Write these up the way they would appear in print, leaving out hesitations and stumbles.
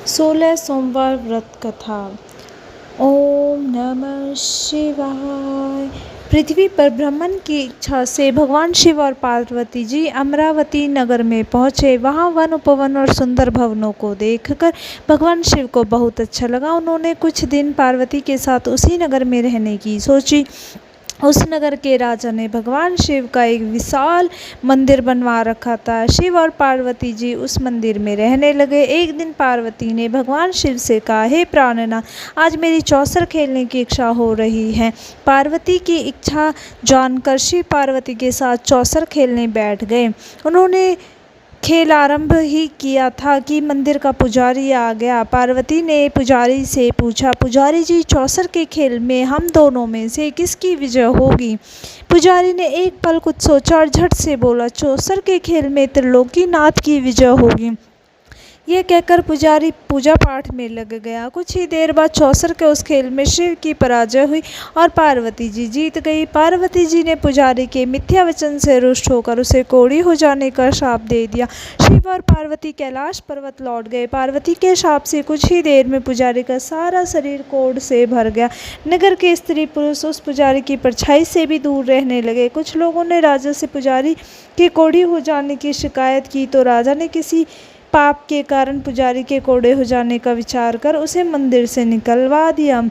16 सोमवार व्रत कथा। ओम नमः शिवाय। पृथ्वी पर ब्रह्मन की इच्छा से भगवान शिव और पार्वती जी अमरावती नगर में पहुँचे। वहाँ वन उपवन और सुंदर भवनों को देखकर भगवान शिव को बहुत अच्छा लगा। उन्होंने कुछ दिन पार्वती के साथ उसी नगर में रहने की सोची। उस नगर के राजा ने भगवान शिव का एक विशाल मंदिर बनवा रखा था। शिव और पार्वती जी उस मंदिर में रहने लगे। एक दिन पार्वती ने भगवान शिव से कहा, हे प्राणनाथ, आज मेरी चौसर खेलने की इच्छा हो रही है। पार्वती की इच्छा जानकर शिव पार्वती के साथ चौसर खेलने बैठ गए। उन्होंने खेल आरंभ ही किया था कि मंदिर का पुजारी आ गया। पार्वती ने पुजारी से पूछा, पुजारी जी, चौसर के खेल में हम दोनों में से किसकी विजय होगी? पुजारी ने एक पल कुछ सोचा और झट से बोला, चौसर के खेल में त्रिलोकीनाथ की विजय होगी। यह कहकर पुजारी पूजा पाठ में लग गया। कुछ ही देर बाद चौसर के उस खेल में शिव की पराजय हुई और पार्वती जी जीत गई। पार्वती जी ने पुजारी के मिथ्या वचन से रुष्ट होकर उसे कोढ़ी हो जाने का शाप दे दिया। शिव और पार्वती कैलाश पर्वत लौट गए। पार्वती के शाप से कुछ ही देर में पुजारी का सारा शरीर कोढ़ से भर गया। नगर के स्त्री पुरुष उस पुजारी की परछाई से भी दूर रहने लगे। कुछ लोगों ने राजा से पुजारी के कोढ़ी हो जाने की शिकायत की तो राजा ने किसी पाप के कारण पुजारी के कोढ़े हो जाने का विचार कर उसे मंदिर से निकलवा दिया।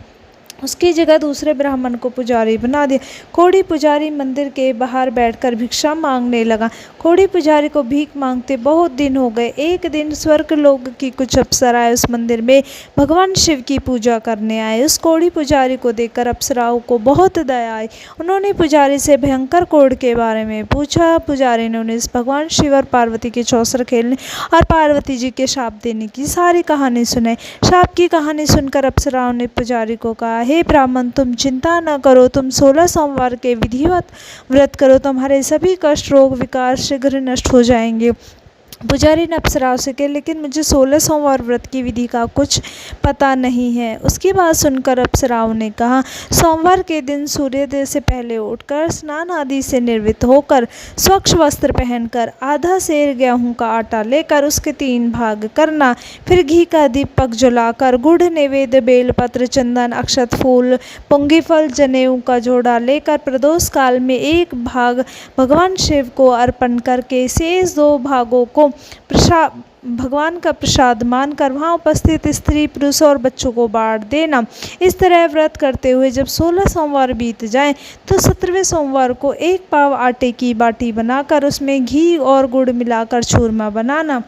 उसकी जगह दूसरे ब्राह्मण को पुजारी बना दिया। कोढ़ी पुजारी मंदिर के बाहर बैठकर भिक्षा मांगने लगा। कोढ़ी पुजारी को भीख मांगते बहुत दिन हो गए। एक दिन स्वर्ग लोक की कुछ अप्सराएं उस मंदिर में भगवान शिव की पूजा करने आए। उस कोढ़ी पुजारी को देखकर अप्सराओं को बहुत दया आई। उन्होंने पुजारी से भयंकर कोढ़ के बारे में पूछा। पुजारी ने उन्हें भगवान शिव और पार्वती के चौसर खेलने और पार्वती जी के शाप देने की सारी कहानी सुनाई। शाप की कहानी सुनकर अप्सराओं ने पुजारी को कहा, हे ब्राह्मण, तुम चिंता न करो, तुम 16 सोमवार के विधिवत व्रत करो, तुम्हारे सभी कष्ट, रोग, विकार शीघ्र नष्ट हो जाएंगे। पुजारी ने अप्सराओं से कहा, लेकिन मुझे 16 सोमवार व्रत की विधि का कुछ पता नहीं है। उसकी बात सुनकर अप्सराओं ने कहा, सोमवार के दिन सूर्योदय से पहले उठकर स्नान आदि से निवृत्त होकर स्वच्छ वस्त्र पहनकर आधा सेर गेहूं का आटा लेकर उसके 3 भाग करना। फिर घी का दीपक जलाकर गुड़, नैवेद्य, बेलपत्र, चंदन, अक्षत, फूल, पुंगीफल, जनेऊ का जोड़ा लेकर प्रदोष काल में 1 भाग भगवान शिव को अर्पण करके शेष 2 भागों को भगवान का प्रसाद मानकर वहाँ उपस्थित स्त्री, पुरुष और बच्चों को बांट देना। इस तरह व्रत करते हुए जब 16 सोमवार बीत जाएं तो 17वें सोमवार को 1 पाव आटे की बाटी बनाकर उसमें घी और गुड़ मिलाकर चूरमा बनाना।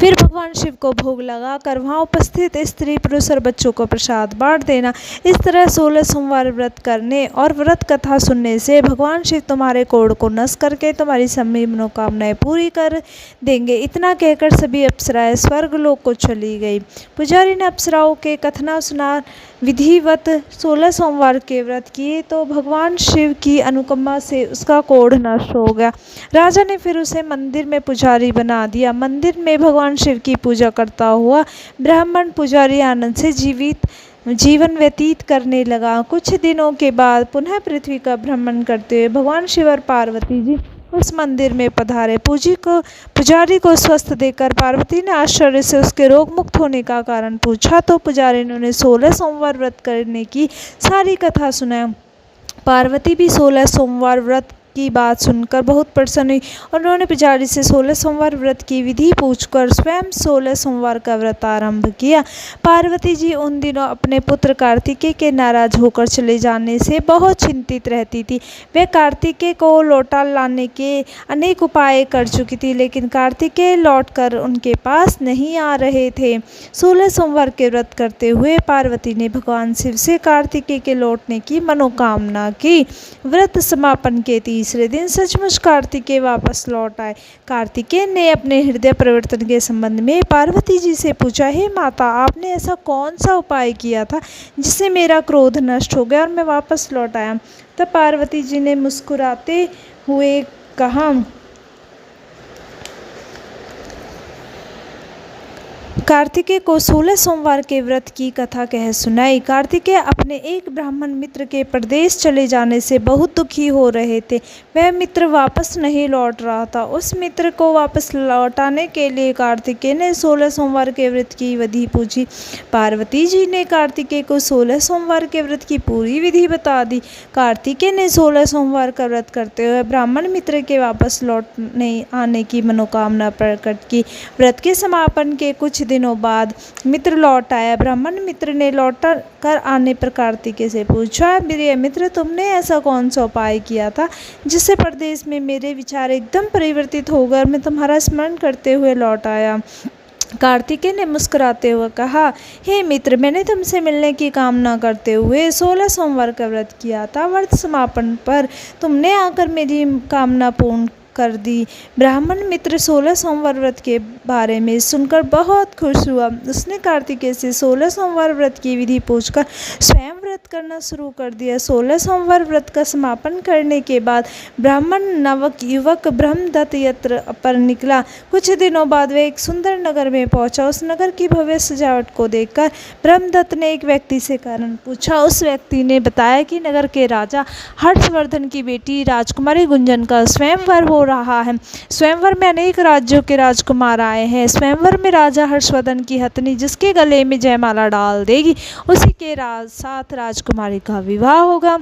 फिर भगवान शिव को भोग लगाकर वहाँ उपस्थित स्त्री, पुरुष और बच्चों को प्रसाद बांट देना। इस तरह 16 सोमवार व्रत करने और व्रत कथा सुनने से भगवान शिव तुम्हारे कोढ़ को नष्ट करके तुम्हारी सभी मनोकामनाएं पूरी कर देंगे। इतना कहकर सभी अप्सराएं स्वर्ग लोक को चली गई। पुजारी ने अप्सराओं के कथनानुसार विधिवत 16 सोमवार के व्रत किए तो भगवान शिव की अनुकंपा से उसका कोढ़ नष्ट हो गया। राजा ने फिर उसे मंदिर में पुजारी बना दिया। मंदिर में भगवान शिव की पूजा करता हुआ ब्राह्मण पुजारी आनंद से जीवन व्यतीत करने लगा। कुछ दिनों के बाद पुनः पृथ्वी का भ्रमण करते हुए भगवान शिव और पार्वती जी उस मंदिर में पधारे। पुजारी को स्वस्थ देखकर पार्वती ने आश्चर्य से उसके रोग मुक्त होने का कारण पूछा तो पुजारी ने उन्हें 16 सोमवार व्रत करने की सारी कथा सुनाई। पार्वती भी 16 सोमवार व्रत की बात सुनकर बहुत प्रसन्न हुई और उन्होंने पुजारी से 16 सोमवार व्रत की विधि पूछकर स्वयं 16 सोमवार का व्रत आरंभ किया। पार्वती जी उन दिनों अपने पुत्र कार्तिकेय के नाराज होकर चले जाने से बहुत चिंतित रहती थी। वे कार्तिकेय को लौटा लाने के अनेक उपाय कर चुकी थी, लेकिन कार्तिकेय लौटकर उनके पास नहीं आ रहे थे। 16 सोमवार के व्रत करते हुए पार्वती ने भगवान शिव से कार्तिकेय के लौटने की मनोकामना की। व्रत समापन के तीसरे दिन सचमुच कार्तिकेय वापस लौट आए। कार्तिकेय ने अपने हृदय परिवर्तन के संबंध में पार्वती जी से पूछा, हे माता, आपने ऐसा कौन सा उपाय किया था जिससे मेरा क्रोध नष्ट हो गया और मैं वापस लौट आया? तब पार्वती जी ने मुस्कुराते हुए कहा, कार्तिकेय को 16 सोमवार के व्रत की कथा कह सुनाई। कार्तिकेय अपने एक ब्राह्मण मित्र के परदेश चले जाने से बहुत दुखी हो रहे थे। वह मित्र वापस नहीं लौट रहा था। उस मित्र को वापस लौटाने के लिए कार्तिकेय ने 16 सोमवार के व्रत की विधि पूछी। पार्वती जी ने कार्तिकेय को 16 सोमवार के व्रत की पूरी विधि बता दी। कार्तिकेय ने 16 सोमवार का व्रत करते हुए ब्राह्मण मित्र के वापस लौटने आने की मनोकामना प्रकट की। व्रत के समापन के कुछ दिनों बाद मित्र लौट आया। ब्राह्मण मित्र ने लौट कर आने पर कार्तिकेय से पूछा, प्रिय मित्र, तुमने ऐसा कौन सा उपाय किया था जिससे प्रदेश में मेरे विचार एकदम परिवर्तित हो गए और मैं तुम्हारा स्मरण करते हुए लौट आया। कार्तिकेय ने मुस्कुराते हुए कहा, हे मित्र, मैंने तुमसे मिलने की कामना करते हुए 16 सोमवार का व्रत किया था। व्रत समापन पर तुमने आकर मेरी कामना पूर्ण कर दी। ब्राह्मण मित्र 16 सोमवार व्रत के बारे में सुनकर बहुत खुश हुआ। उसने कार्तिकेय से 16 सोमवार व्रत की विधि पूछकर स्वयं व्रत करना शुरू कर दिया। 16 सोमवार व्रत का समापन करने के बाद ब्राह्मण नवक युवक ब्रह्मदत्त यात्रा पर निकला। कुछ दिनों बाद वह एक सुंदर नगर में पहुंचा। उस नगर की भव्य सजावट को देखकर ब्रह्मदत्त ने एक व्यक्ति से कारण पूछा। उस व्यक्ति ने बताया कि नगर के राजा हर्षवर्धन की बेटी राजकुमारी गुंजन का स्वयंवर हो रहा है। स्वयंवर में अनेक राज्यों के राजकुमार आए हैं। स्वयंवर में राजा हर्षवर्धन की हथनी जिसके गले में जयमाला डाल देगी, उसी के साथ राजकुमारी का विवाह होगा।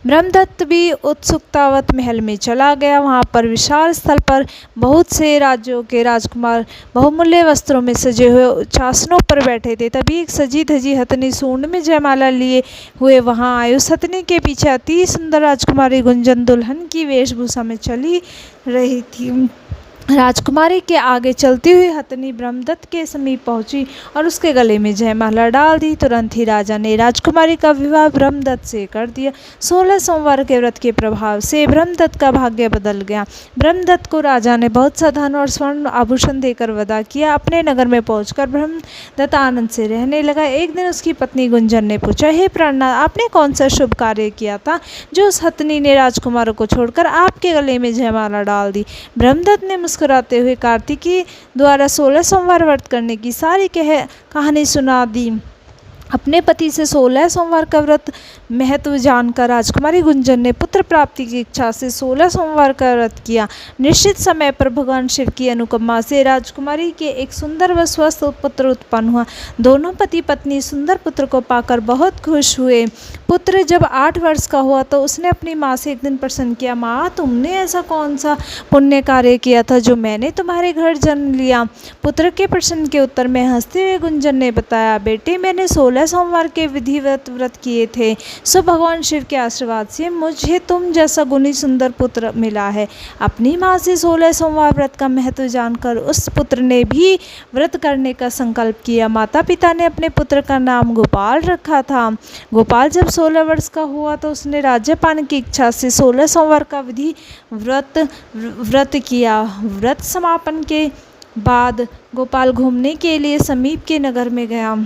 ब्रह्मदत्त भी उत्सुकतावत महल में चला गया। वहाँ पर विशाल स्थल पर बहुत से राज्यों के राजकुमार बहुमूल्य वस्त्रों में सजे हुए उच्चासनों पर बैठे थे। तभी एक सजी धजी हथनी सूंड में जयमाला लिए हुए वहाँ आए। उस हथनी के पीछे अति सुंदर राजकुमारी गुंजन दुल्हन की वेशभूषा में चली रही थी। राजकुमारी के आगे चलती हुई हथनी ब्रह्मदत्त के समीप पहुंची और उसके गले में जयमाला डाल दी। तुरंत ही राजा ने राजकुमारी का विवाह ब्रह्मदत्त से कर दिया। 16 सोमवार के व्रत के प्रभाव से ब्रह्मदत्त का भाग्य बदल गया। ब्रह्मदत्त को राजा ने बहुत सा धन और स्वर्ण आभूषण देकर विदा किया। अपने नगर में पहुंचकर ब्रह्मदत्त आनंद से रहने लगा। एक दिन उसकी पत्नी गुंजन ने पूछा, हे प्राणनाथ, आपने कौन सा शुभ कार्य किया था जो उस हथनी ने राजकुमार को छोड़कर आपके गले में जयमाला डाल दी? ब्रह्मदत्त ने मुस्कुराते हुए कार्तिकेय द्वारा 16 सोमवार व्रत करने की सारी कहानी सुना दी। अपने पति से 16 सोमवार का व्रत महत्व जानकर राजकुमारी गुंजन ने पुत्र प्राप्ति की इच्छा से 16 सोमवार का व्रत किया। निश्चित समय पर भगवान शिव की अनुकंपा से राजकुमारी के एक सुंदर व स्वस्थ पुत्र उत्पन्न हुआ। दोनों पति पत्नी सुंदर पुत्र को पाकर बहुत खुश हुए। पुत्र जब 8 वर्ष का हुआ तो उसने अपनी माँ से एक दिन प्रश्न किया, माँ, तुमने ऐसा कौन सा पुण्य कार्य किया था जो मैंने तुम्हारे घर जन्म लिया? पुत्र के प्रश्न के उत्तर में हंसते हुए गुंजन ने बताया, बेटे, मैंने 16 सोमवार के विधिवत व्रत किए थे। सो भगवान शिव के आशीर्वाद से मुझे तुम जैसा गुणी सुंदर पुत्र मिला है। अपनी माँ से 16 सोमवार व्रत का महत्व जानकर उस पुत्र ने भी व्रत करने का संकल्प किया। माता पिता ने अपने पुत्र का नाम गोपाल रखा था। गोपाल जब 16 वर्ष का हुआ तो उसने राज्य पाने की इच्छा से 16 सोमवार का विधि व्रत किया। व्रत समापन के बाद गोपाल घूमने के लिए समीप के नगर में गया।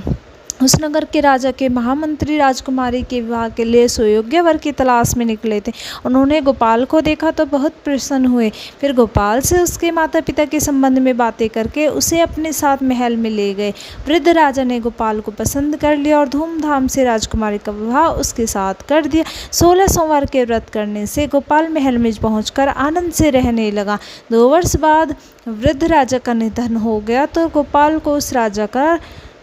उस नगर के राजा के महामंत्री राजकुमारी के विवाह के लिए सुयोग्य वर की तलाश में निकले थे। उन्होंने गोपाल को देखा तो बहुत प्रसन्न हुए। फिर गोपाल से उसके माता पिता के संबंध में बातें करके उसे अपने साथ महल में ले गए। वृद्ध राजा ने गोपाल को पसंद कर लिया और धूमधाम से राजकुमारी का विवाह उसके साथ कर दिया। 16 सोमवार के व्रत करने से गोपाल महल में पहुंचकर आनंद से रहने लगा। 2 वर्ष बाद वृद्ध राजा का निधन हो गया तो गोपाल को उस राजा का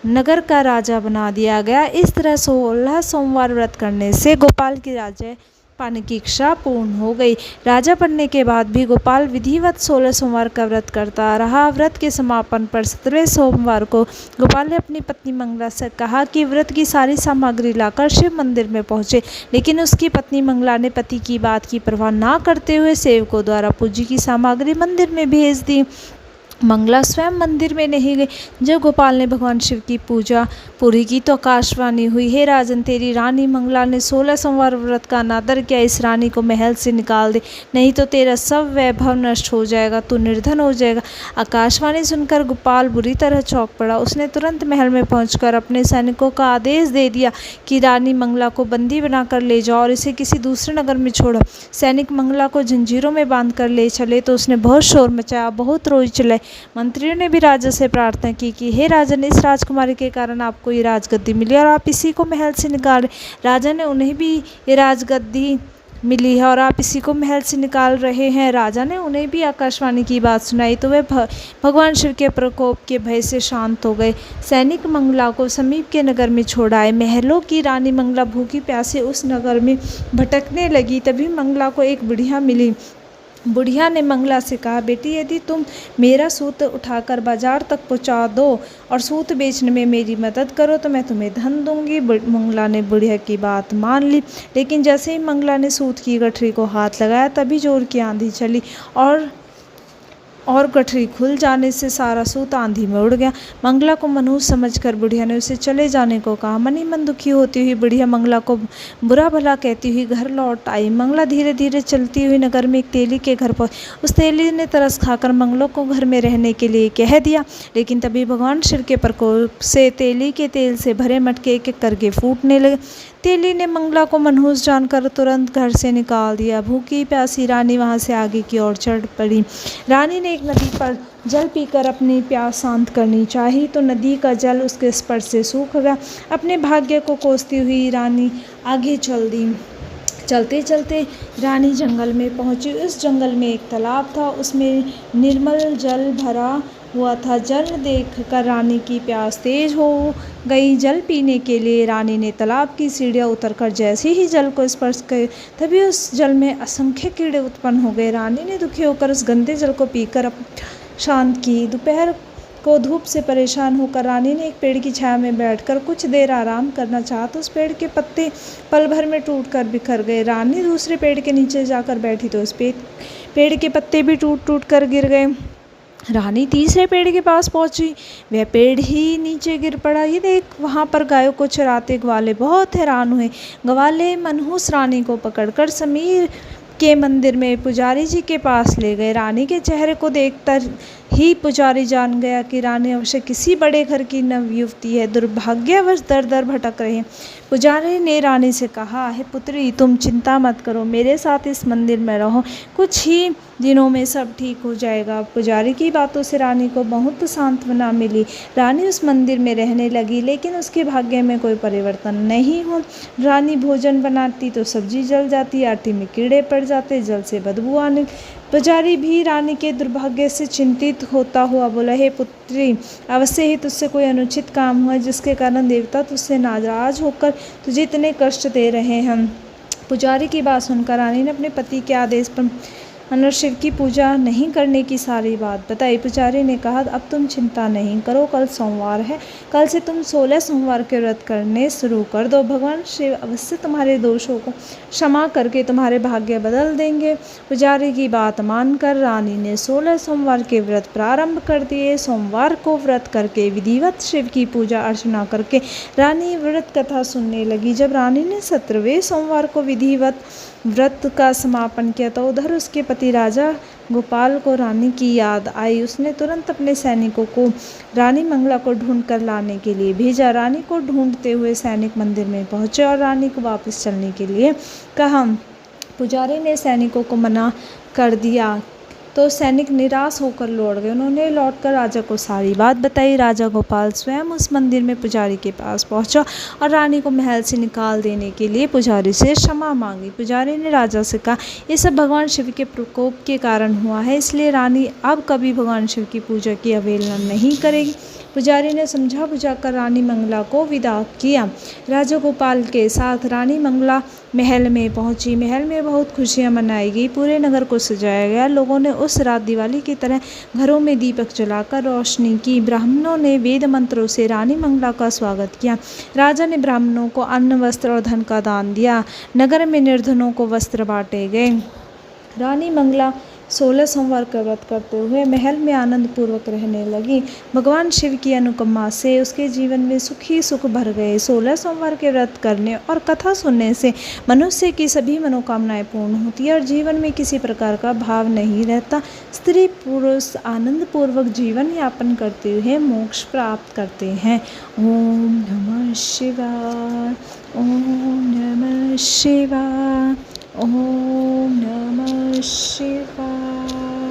नगर का राजा बना दिया गया। इस तरह 16 सोमवार व्रत करने से गोपाल की राज्य पाने की इच्छा पूर्ण हो गई। राजा बनने के बाद भी गोपाल विधिवत 16 सोमवार का व्रत करता रहा। व्रत के समापन पर 17वें सोमवार को गोपाल ने अपनी पत्नी मंगला से कहा कि व्रत की सारी सामग्री लाकर शिव मंदिर में पहुंचे, लेकिन उसकी पत्नी मंगला ने पति की बात की परवाह ना करते हुए सेवकों द्वारा पूजी की सामग्री मंदिर में भेज दी। मंगला स्वयं मंदिर में नहीं गई। जब गोपाल ने भगवान शिव की पूजा पूरी की तो आकाशवाणी हुई, हे राजन, तेरी रानी मंगला ने 16 सोमवार व्रत का अनादर किया। इस रानी को महल से निकाल दे, नहीं तो तेरा सब वैभव नष्ट हो जाएगा, तू निर्धन हो जाएगा। आकाशवाणी सुनकर गोपाल बुरी तरह चौंक पड़ा। उसने तुरंत महल में पहुंचकर अपने सैनिकों का आदेश दे दिया कि रानी मंगला को बंदी बनाकर ले जाओ और इसे किसी दूसरे नगर में छोड़ो। सैनिक मंगला को जंजीरों में बांध कर ले चले तो उसने बहुत शोर मचाया, बहुत रोई चिल्लाई। मंत्रियों ने भी राजा से प्रार्थना की कि हे राजन, इस राजकुमारी के कारण आपको ये राजगद्दी मिली और आप इसी को महल से निकाल। राजा ने उन्हें भी ये राजगद्दी मिली है और आप इसी को महल से निकाल रहे हैं। राजा ने उन्हें भी आकाशवाणी की बात सुनाई तो वे भगवान शिव के प्रकोप के भय से शांत हो गए। सैनिक मंगला को समीप के नगर में छोड़ आए। महलों की रानी मंगला भूखी प्यासी उस नगर में भटकने लगी। तभी मंगला को एक बुढ़िया मिली। बुढ़िया ने मंगला से कहा, बेटी, यदि तुम मेरा सूत उठाकर बाजार तक पहुंचा दो और सूत बेचने में मेरी मदद करो तो मैं तुम्हें धन दूंगी। मंगला ने बुढ़िया की बात मान ली, लेकिन जैसे ही मंगला ने सूत की गठरी को हाथ लगाया तभी जोर की आंधी चली और गठरी खुल जाने से सारा सूत आंधी में उड़ गया। मंगला को मनहूस समझकर बुढ़िया ने उसे चले जाने को कहा। मन ही मन दुखी होती हुई बुढ़िया मंगला को बुरा भला कहती हुई घर लौट आई। मंगला धीरे धीरे चलती हुई नगर में एक तेली के घर पहुंची। उस तेली ने तरस खाकर मंगला को घर में रहने के लिए कह दिया, लेकिन तभी भगवान शिव के प्रकोप से तेली के तेल से भरे मटके एक एक करके फूटने लगे। तेली ने मंगला को मनहूस जानकर तुरंत घर से निकाल दिया। भूखी प्यासी रानी वहां से आगे की ओर चढ़ पड़ी। रानी ने एक नदी पर जल पीकर अपनी प्यास शांत करनी चाही तो नदी का जल उसके स्पर्श से सूख गया। अपने भाग्य को कोसती हुई रानी आगे चल दी। चलते चलते रानी जंगल में पहुंची। उस जंगल में एक तालाब था, उसमें निर्मल जल भरा हुआ था। जल देखकर रानी की प्यास तेज हो गई। जल पीने के लिए रानी ने तालाब की सीढ़ियाँ उतरकर जैसे ही जल को स्पर्श किया तभी उस जल में असंख्य कीड़े उत्पन्न हो गए। रानी ने दुखी होकर उस गंदे जल को पीकर शांत की। दोपहर को धूप से परेशान होकर रानी ने एक पेड़ की छाया में बैठकर कुछ देर आराम करना चाहा तो उस पेड़ के पत्ते पल भर में टूटकर बिखर गए। रानी दूसरे पेड़ के नीचे जाकर बैठी तो उस पेड़ के पत्ते भी टूट टूट कर गिर गए। रानी तीसरे पेड़ के पास पहुंची, वह पेड़ ही नीचे गिर पड़ा। ये देख वहां पर गायों को चराते ग्वाले बहुत हैरान हुए। ग्वाले मनहूस रानी को पकड़कर समीर के मंदिर में पुजारी जी के पास ले गए। रानी के चेहरे को देखकर ही पुजारी जान गया कि रानी अवश्य किसी बड़े घर की नवयुवती है, दुर्भाग्यवश दर दर भटक रही है। पुजारी ने रानी से कहा, हे पुत्री, तुम चिंता मत करो, मेरे साथ इस मंदिर में रहो, कुछ ही दिनों में सब ठीक हो जाएगा। पुजारी की बातों से रानी को बहुत सांत्वना मिली। रानी उस मंदिर में रहने लगी, लेकिन उसके भाग्य में कोई परिवर्तन नहीं हुआ। रानी भोजन बनाती तो सब्जी जल जाती, आटे में कीड़े पड़ जाते, जल से बदबू आने। पुजारी भी रानी के दुर्भाग्य से चिंतित होता हुआ बोला, हे पुत्री, अवश्य ही तुझसे कोई अनुचित काम हुआ जिसके कारण देवता तुझसे नाराज होकर तुझे इतने कष्ट दे रहे हैं। पुजारी की बात सुनकर रानी ने अपने पति के आदेश पर शिव की पूजा नहीं करने की सारी बात बताई। पुजारी ने कहा, अब तुम चिंता नहीं करो, कल सोमवार है, कल से तुम 16 सोमवार के व्रत करने शुरू कर दो। भगवान शिव अवश्य तुम्हारे दोषों को क्षमा करके तुम्हारे भाग्य बदल देंगे। पुजारी की बात मानकर रानी ने 16 सोमवार के व्रत प्रारंभ कर दिए। सोमवार को व्रत करके विधिवत शिव की पूजा अर्चना करके रानी व्रत कथा सुनने लगी। जब रानी ने 17वें सोमवार को विधिवत व्रत का समापन किया तो उधर उसके पति राजा गोपाल को रानी की याद आई। उसने तुरंत अपने सैनिकों को रानी मंगला को ढूंढ कर लाने के लिए भेजा। रानी को ढूंढते हुए सैनिक मंदिर में पहुंचे और रानी को वापस चलने के लिए कहा। पुजारी ने सैनिकों को मना कर दिया तो सैनिक निराश होकर लौट गए। उन्होंने लौटकर राजा को सारी बात बताई। राजा गोपाल स्वयं उस मंदिर में पुजारी के पास पहुंचा और रानी को महल से निकाल देने के लिए पुजारी से क्षमा मांगी। पुजारी ने राजा से कहा, ये सब भगवान शिव के प्रकोप के कारण हुआ है, इसलिए रानी अब कभी भगवान शिव की पूजा की अवहेलना नहीं करेगी। पुजारी ने समझा बुझाकर रानी मंगला को विदा किया। राजा गोपाल के साथ रानी मंगला महल में पहुंची। महल में बहुत खुशियां मनाई गई, पूरे नगर को सजाया गया। लोगों ने उस रात दिवाली की तरह घरों में दीपक जलाकर रोशनी की। ब्राह्मणों ने वेद मंत्रों से रानी मंगला का स्वागत किया। राजा ने ब्राह्मणों को अन्न, वस्त्र और धन का दान दिया। नगर में निर्धनों को वस्त्र बांटे गए। रानी मंगला 16 सोमवार का व्रत करते हुए महल में आनंद पूर्वक रहने लगी। भगवान शिव की अनुकंपा से उसके जीवन में सुख ही सुख भर गए। 16 सोमवार के व्रत करने और कथा सुनने से मनुष्य की सभी मनोकामनाएं पूर्ण होती है और जीवन में किसी प्रकार का भाव नहीं रहता। स्त्री पुरुष आनंद पूर्वक जीवन यापन करते हुए मोक्ष प्राप्त करते हैं। ओम नमः शिवाय, ओम नमः शिवाय, ओम नमः शिवाय।